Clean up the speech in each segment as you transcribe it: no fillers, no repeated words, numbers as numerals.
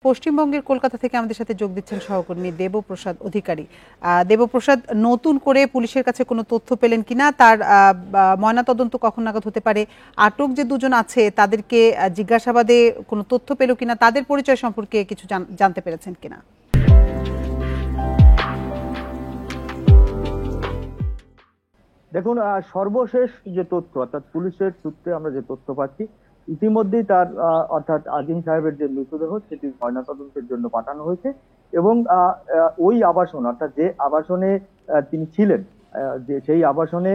পশ্চিমবঙ্গের কলকাতা থেকে আমাদের সাথে যোগ দিচ্ছেন সহকর্মী দেবপ্রসাদ অধিকারী। দেবপ্রসাদ, নতুন করে পুলিশের কাছে কোনো তথ্য পেলেন কিনা, তার ময়নাতদন্ত কখন নাগাদ হতে পারে, আটক যে দুজন আছে তাদেরকে জিজ্ঞাসাবাদে কোনো তথ্য পেল কিনা, তাদের পরিচয় সম্পর্কে কিছু জানতে পেরেছেন কিনা? দেখুন, সর্বশেষ যে তথ্য অর্থাৎ পুলিশের সূত্রে আমরা যে তথ্য পাচ্ছি, ইতিমধ্যেই তার অর্থাৎ আজিম সাহেবের যে মৃতদেহ সেটি ময়নাতদন্তের জন্য পাঠানো হয়েছে। এবং ওই আবাসন অর্থাৎ যে আবাসনে তিনি ছিলেন, যে সেই আবাসনে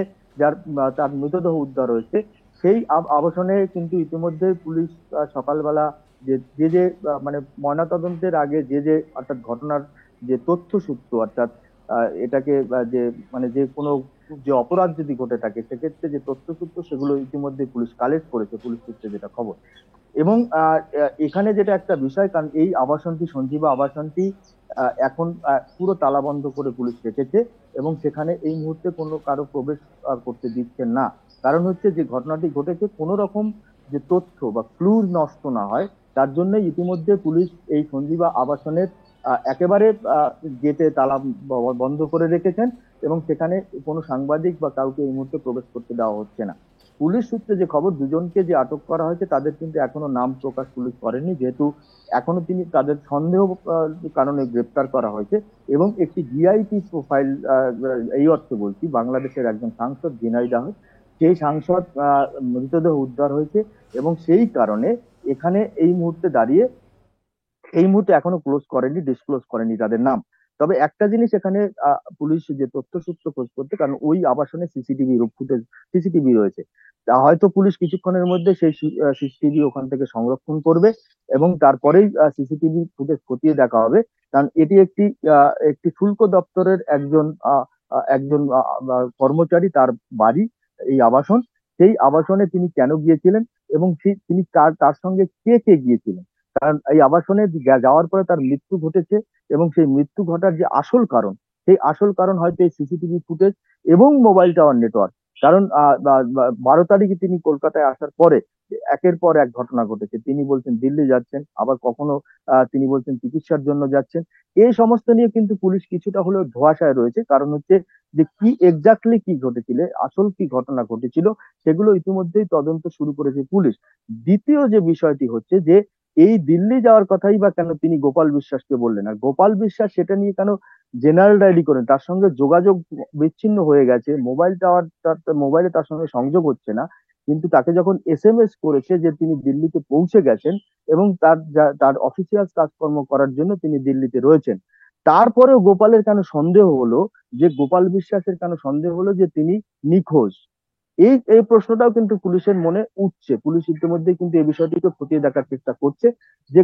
তার মৃতদেহ উদ্ধার হয়েছে, সেই আবাসনে কিন্তু ইতিমধ্যে পুলিশ সকালবেলা যে যে যে মানে ময়নাতদন্তের আগে যে যে অর্থাৎ ঘটনার যে তথ্য সূত্র অর্থাৎ এটাকে যে যে কোনো যে অপরাধ যদি ঘটে থাকে সেক্ষেত্রে যে তথ্যসূত্র সেগুলো ইতিমধ্যে পুলিশ কালেক্ট করেছে, পুলিশ সূত্রে যেটা খবর। এবং এখানে যেটা একটা বিষয়, কারণ এই আবাসনটি সঞ্জীবা আবাসনটি এখন পুরো তালাবন্ধ করে পুলিশ রেখেছে এবং সেখানে এই মুহূর্তে কোনো কারো প্রবেশ করতে দিচ্ছেন না। কারণ হচ্ছে যে ঘটনাটি ঘটেছে কোনো রকম যে তথ্য বা ক্লু নষ্ট না হয়, তার জন্য ইতিমধ্যে পুলিশ এই সঞ্জীবা আবাসনের একেবারে গেটে তালা বন্ধ করে রেখেছেন এবং সেখানে কোনো সাংবাদিক বা কাউকে এই মুহূর্তে প্রবেশ করতে দেওয়া হচ্ছে না। পুলিশ সূত্রে যে খবর, দুজনকে যে আটক করা হয়েছে তাদের কিন্তু এখনো নাম প্রকাশ পুলিশ করেনি, যেহেতু এখনো তাদের সন্দেহ কারণে গ্রেপ্তার করা হয়েছে। এবং একটি ভিআইপি প্রোফাইল, এই অর্থে বলছি, বাংলাদেশের একজন সাংসদ ঝিনাইদহ, সেই সাংসদ মৃতদেহ উদ্ধার হয়েছে এবং সেই কারণে এখানে এই মুহূর্তে এখনো ডিসক্লোজ করেনি তাদের নাম। তবে একটা জিনিস এখানে পুলিশ যে তথ্যসূত্র খোঁজ করতে, কারণ ওই আবাসনে সিসিটিভি রয়েছে, তা হয়তো পুলিশ কিছুক্ষণের মধ্যে সেই সিসিটিভি ওখান থেকে সংরক্ষণ করবে এবং তারপরেই সিসিটিভি ফুটেজ খতিয়ে দেখা হবে। কারণ এটি একটি শুল্ক দপ্তরের একজন কর্মচারী, তার বাড়ি এই আবাসন। সেই আবাসনে তিনি কেন গিয়েছিলেন এবং তিনি তার সঙ্গে কে কে গিয়েছিলেন, কারণ এই আবাসনে যাওয়ার পরে তার মৃত্যু ঘটেছে এবং সেই মৃত্যু ঘটার যে আসল কারণ, সেই আসল কারণ হয়তো এই সিসিটিভি ফুটেজ এবং মোবাইল টাওয়ার নেটওয়ার্ক। কারণ 12 তারিখে তিনি কলকাতায় আসার পরে একের পর এক ঘটনা ঘটেছে। তিনি বলছেন দিল্লি যাচ্ছেন, আবার কখনো তিনি বলছেন চিকিৎসার জন্য যাচ্ছেন। এই সমস্ত নিয়ে কিন্তু পুলিশ কিছুটা হলেও ধোঁয়াশায় রয়েছে। কারণ হচ্ছে যে কি এক্স্যাক্টলি কি ঘটেছিল, আসল কি ঘটনা ঘটেছিল, সেগুলো ইতিমধ্যেই তদন্ত শুরু করেছে পুলিশ। দ্বিতীয় যে বিষয়টি হচ্ছে যে এই দিল্লি যাওয়ার কথাই বা কেন তিনি গোপাল বিশ্বাসকে বললেন, আর গোপাল বিশ্বাস সেটা নিয়ে কেন জেনারেল ডায়েরি করেন, তার সঙ্গে যোগাযোগ বিচ্ছিন্ন হয়ে গেছে, মোবাইলে তার সঙ্গে সংযোগ হচ্ছে না, কিন্তু তাকে যখন এসএমএস করেছে যে তিনি দিল্লিতে পৌঁছে গেছেন এবং তার অফিসিয়াল কাজকর্ম করার জন্য তিনি দিল্লিতে রয়েছেন, তারপরেও গোপালের কেন সন্দেহ হলো, যে গোপাল বিশ্বাসের কেন সন্দেহ হলো যে তিনি নিখোঁজ। এই এই প্রশ্নটাও কিন্তু পুলিশের মনে উঠছে। পুলিশ ইতিমধ্যে কিন্তু এই বিষয়টিকে খতিয়ে দেখার চেষ্টা করছে যে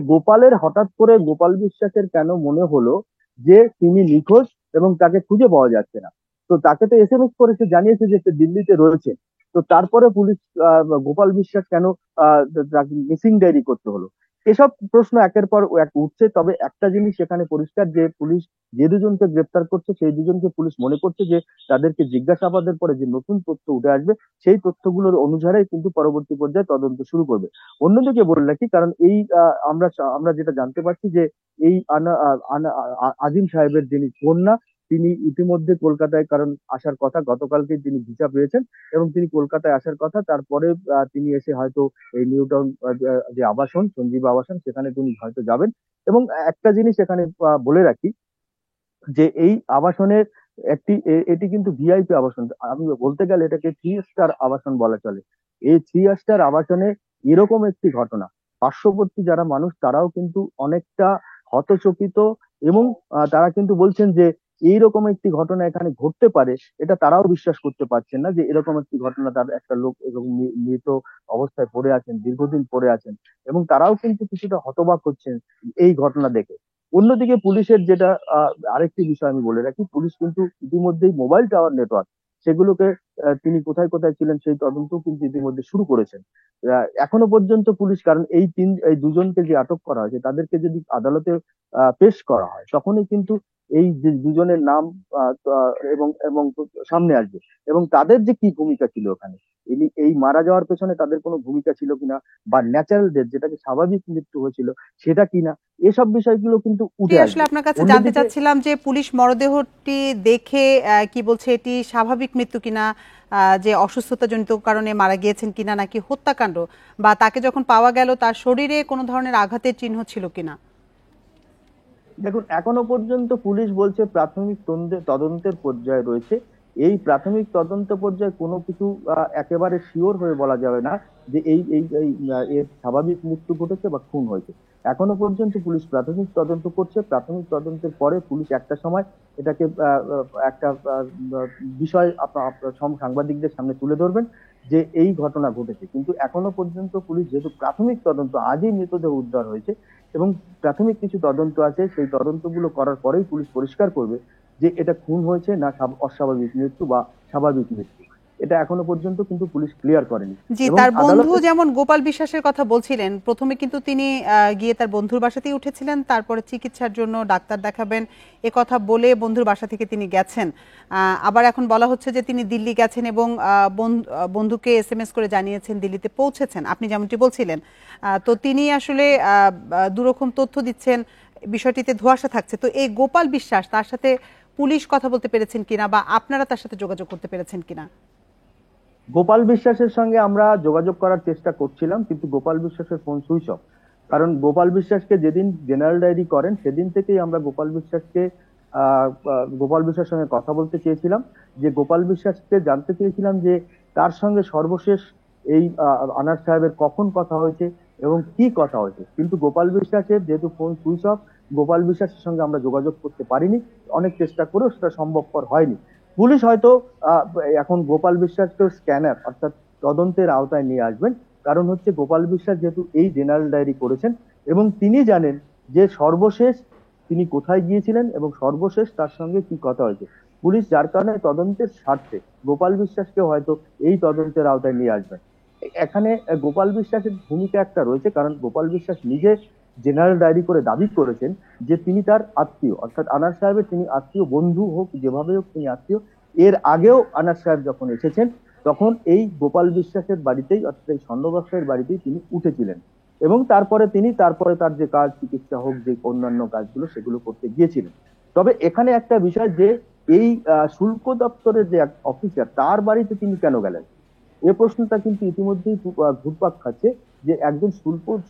হঠাৎ করে গোপাল বিশ্বাসের কেন মনে হলো যে তিনি নিখোঁজ এবং তাকে খুঁজে পাওয়া যাচ্ছে না। তো তাকে তো এসএমএস করেছে, জানিয়েছে যে সে দিল্লিতে রয়েছে। তো তারপরে পুলিশ গোপাল বিশ্বাস কেন তাকে মিসিং ডায়েরি করতে হলো, এসব প্রশ্ন একের পর এক উঠছে। তবে একটা জিনিস সেখানে পরিষ্কার, যে পুলিশ যে দুজনকে গ্রেপ্তার করছে সেই দুজনকে পুলিশ মনে করছে যে তাদেরকে জিজ্ঞাসাবাদের পরে যে নতুন তথ্য উঠে আসবে সেই তথ্যগুলোর অনুসারে কিন্তু পরবর্তী পর্যায়ে তদন্ত শুরু করবে। অন্যদিকে বলে রাখি, কারণ এই আমরা আমরা যেটা জানতে পারছি যে এই আজিম সাহেবের যিনি কন্যা, তিনি ইতিমধ্যে কলকাতায় কারণ আসার কথা, গতকালকে তিনি ভিসা পেয়েছেন এবং তিনি কলকাতায় আসার কথা। তারপরে তিনি এসে হয়তো এই নিউ টাউন যে আবাসন সঞ্জীব আবাসন সেখানে তিনি হয়তো যাবেন। এবং একটা জিনিস এখানে বলে রাখি যে এই আবাসনের এটি কিন্তু ভিআইপি আবাসন, আমি বলতে গেলে এটাকে 3 স্টার আবাসন বলা চলে। এই 3 স্টার আবাসনে এরকম একটি ঘটনা, পার্শ্ববর্তী যারা মানুষ তারাও কিন্তু অনেকটা হতচকিত এবং তারা কিন্তু বলছেন যে এইরকম একটি ঘটনা এখানে ঘটতে পারে, এটা তারাও বিশ্বাস করতে পারছেন না যে এরকম একটি ঘটনা, তার একটা লোক এরকম মৃত অবস্থায় পড়ে আছেন, দীর্ঘদিন পড়ে আছেন, এবং তারাও কিন্তু কিছুটা হতবাক হচ্ছেন এই ঘটনা দেখে। অন্যদিকে পুলিশের যেটা আরেকটি বিষয় আমি বলে রাখি, পুলিশ কিন্তু ইতিমধ্যেই মোবাইল টাওয়ার নেটওয়ার্ক সেগুলোকে তিনি কোথায় কোথায় ছিলেন সেই তদন্ত কিন্তু ইতিমধ্যে শুরু করেছেন। এখনো পর্যন্ত পুলিশ, কারণ এই দুজনকে যে আটক করা হয়েছে তাদেরকে যদি আদালতে পেশ করা হয় তখনই কিন্তু এই যে দুজনের নাম এবং এবং সামনে আসবে, এবং তাদের যে কি ভূমিকা ছিল ওখানে, এই মারা যাওয়ার পেছনে তাদের কোনো ভূমিকা ছিল কিনা, বা ন্যাচারাল ডেথ যেটাকে স্বাভাবিক মৃত্যু হয়েছিল সেটা কিনা, এসব বিষয়গুলো কিন্তু জি, উঠে আসলে আসবে। আপনার কাছে জানতে অন্যদিকে চাচ্ছিলাম যে পুলিশ মরদেহটি দেখে কি বলছে, এটি স্বাভাবিক মৃত্যু কিনা, যে অসুস্থতাজনিত কারণে মারা গিয়েছেন কিনা, নাকি হত্যাকাণ্ড, বা তাকে যখন পাওয়া গেল তার শরীরে কোনো ধরনের আঘাতের চিহ্ন ছিল কিনা? দেখুন, এখনো পর্যন্ত পুলিশ বলছে প্রাথমিক তদন্তের পর্যায়ে রয়েছে। এই প্রাথমিক তদন্ত পর্যায়ে কোনো কিছু একেবারে শিওর হয়ে বলা যাবে না যে এর স্বাভাবিক মৃত্যু ঘটেছে বা খুন হয়েছে। এখনো পর্যন্ত পুলিশ প্রাথমিক তদন্ত করছে। প্রাথমিক তদন্তের পরে পুলিশ একটা সময় এটাকে একটা বিষয় আপনার সাংবাদিকদের সামনে তুলে ধরবেন যে এই ঘটনা ঘটেছে। কিন্তু এখনো পর্যন্ত পুলিশ, যেহেতু প্রাথমিক তদন্ত, আজই মৃতদেহ উদ্ধার হয়েছে এবং প্রাথমিক কিছু তদন্ত আছে, সেই তদন্তগুলো করার পরেই পুলিশ পরিষ্কার করবে যে এটা খুন হয়েছে না অস্বাভাবিক মৃত্যু বা স্বাভাবিক মৃত্যু। এটা এখনো পর্যন্ত কিন্তু পুলিশ ক্লিয়ার করেনি। জি, এবং তার বন্ধু আদালতে যেমন গোপাল বিশ্বাসের কথা বলছিলেন, প্রথমে কিন্তু তিনি গিয়ে তার বন্ধুর বাসাতেই উঠেছিলেন, তারপরে চিকিৎসার জন্য ডাক্তার দেখাবেন এ কথা বলে বন্ধুর বাসা থেকে তিনি গেছেন। আবার এখন বলা হচ্ছে যে তিনি দিল্লি গেছেন এবং বন্ধুকে এসএমএস করে জানিয়েছেন দিল্লিতে পৌঁছেছেন, আপনি যেমনটি বলছিলেন। তো তিনি আসলে দুরকম তথ্য দিচ্ছেন, বিষয়টিতে ধোঁয়াশা থাকছে। তো এই গোপাল বিশ্বাস, তার সাথে পুলিশ কথা বলতে পেরেছেন কিনা, বা আপনারা তার সাথে যোগাযোগ করতে পেরেছেন কিনা? গোপাল বিশ্বাসের সঙ্গে আমরা যোগাযোগ করার চেষ্টা করছিলাম, কিন্তু গোপাল বিশ্বাসের ফোন সুইচ অফ। কারণ গোপাল বিশ্বাসকে যেদিন জেনারেল ডায়েরি করেন সেদিন থেকেই আমরা গোপাল বিশ্বাসের সঙ্গে কথা বলতে চেয়েছিলাম। যে গোপাল বিশ্বাসকে জানতে চেয়েছিলাম যে তার সঙ্গে সর্বশেষ এই আনার সাহেবের কখন কথা হয়েছে এবং কি কথা হয়েছে। কিন্তু গোপাল বিশ্বাসের যেহেতু ফোন সুইচ অফ, গোপাল বিশ্বাসের সঙ্গে আমরা যোগাযোগ করতে পারিনি। অনেক চেষ্টা করেও সেটা সম্ভবপর হয়নি। পুলিশ হয়তো আহ, এখন গোপাল বিশ্বাসকেও স্ক্যানার অর্থাৎ তদন্তের আওতায় নিয়ে আসবেন। কারণ হচ্ছে গোপাল বিশ্বাস যেহেতু এই জেনারেল ডায়েরি করেছেন এবং তিনি জানেন যে সর্বশেষ তিনি কোথায় গিয়েছিলেন এবং সর্বশেষ তার সঙ্গে কি কথা হয়েছে। পুলিশ যার কারণে তদন্তের স্বার্থে গোপাল বিশ্বাসকে হয়তো এই তদন্তের আওতায় নিয়ে আসবেন। এখানে গোপাল বিশ্বাসের ভূমিকা একটা রয়েছে, কারণ গোপাল বিশ্বাস নিজে জেনারেল ডায়েরি করে দাবি করেছেন যে তিনি তার আত্মীয়, অর্থাৎ আনার সাহেবের তিনি আত্মীয়, বন্ধু হোক যেভাবে হোক তিনি আত্মীয়। এর আগেও আনাস সাহেব যখন এসেছেন তখন এই গোপাল বিশ্বাসের বাড়িতেই, অর্থাৎ এই স্বর্ণ ব্যবসায়ীর বাড়িতেই তিনি উঠেছিলেন, এবং তারপরে তার যে কাজ, চিকিৎসা হোক যে অন্যান্য কাজগুলো সেগুলো করতে গিয়েছিলেন। তবে এখানে একটা বিষয় যে এই শুল্ক দপ্তরের যে এক অফিসার তার বাড়িতে তিনি কেন গেলেন, এ প্রশ্নটা কিন্তু ইতিমধ্যেই ঘুরপাক খাচ্ছে যে একজন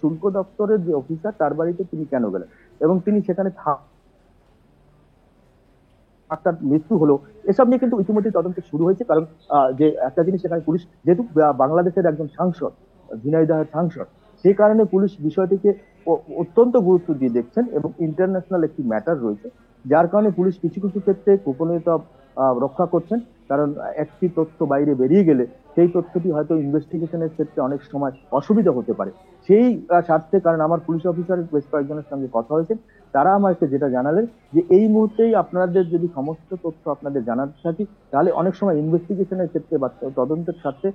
শুল্ক দপ্তরের যে অফিসার তার বাড়িতে তিনি কেন গেলেন এবং তিনি সেখানে ডাক্তার মৃত্যু হলো। এসব নিয়ে কিন্তু ইতিমধ্যে তদন্ত শুরু হয়েছে। কারণ যে একটা জিনিস, এখানে পুলিশ যেহেতু বাংলাদেশের একজন সাংসদ, ঝিনাইদহের সাংসদ, সেই কারণে পুলিশ বিষয়টিকে অত্যন্ত গুরুত্ব দিয়ে দেখছেন এবং ইন্টারন্যাশনাল একটি ম্যাটার রয়েছে, যার কারণে পুলিশ কিছু কিছু ক্ষেত্রে গোপনীয়তা রক্ষা করছেন। কারণ একটি তথ্য বাইরে বেরিয়ে গেলে সেই তথ্যটি হয়তো ইনভেস্টিগেশনের ক্ষেত্রে অনেক সময় অসুবিধা হতে পারে। সেই স্বার্থে, কারণ আমার পুলিশ অফিসারের বেশ কয়েকজনের সঙ্গে কথা হয়েছে, তারা আমাকে যেটা জানালেন যে এই মুহূর্তেই আপনাদের যদি সমস্ত তথ্য আপনাদের জানাতে থাকি তাহলে অনেক সময় ইনভেস্টিগেশনের ক্ষেত্রে বা তদন্তের স্বার্থে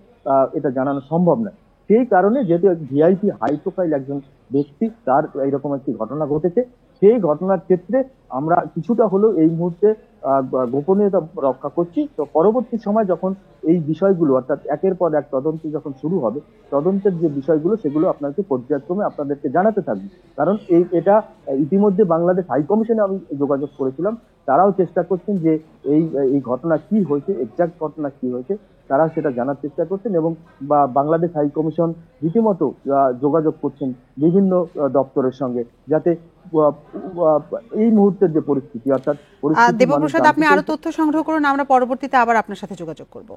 এটা জানানো সম্ভব নয়। সেই কারণে যেহেতু ভিআইপি হাই প্রোফাইল একজন ব্যক্তি, তার এইরকম একটি ঘটনা ঘটেছে, সেই ঘটনার ক্ষেত্রে আমরা কিছুটা হলেও এই মুহূর্তে গোপনীয়তা রক্ষা করছি। তো পরবর্তী সময় যখন এই বিষয়গুলো, অর্থাৎ একের পর এক তদন্ত যখন শুরু হবে, তদন্তের যে বিষয়গুলো সেগুলো আপনাকে পর্যায়ক্রমে আপনাদেরকে জানাতে থাকবে। কারণ এটা ইতিমধ্যে বাংলাদেশ হাই কমিশনে আমি যোগাযোগ করেছিলাম, তারাও চেষ্টা করছেন যে এই এই ঘটনা কি হয়েছে, এক্সাক্ট ঘটনা কি হয়েছে তারা সেটা জানার চেষ্টা করছেন, এবং বাংলাদেশ হাই কমিশন রীতিমতো যোগাযোগ করছেন বিভিন্ন দপ্তরের সঙ্গে, যাতে আহ, আহ, এই মুহূর্তের যে পরিস্থিতি, অর্থাৎ পরিস্থিতি মানুষ দেবপ্রসাদ, জানতে আপনি আরো চাইছে। তথ্য সংগ্রহ করুন, আমরা পরবর্তীতে আবার আপনার সাথে যোগাযোগ করব।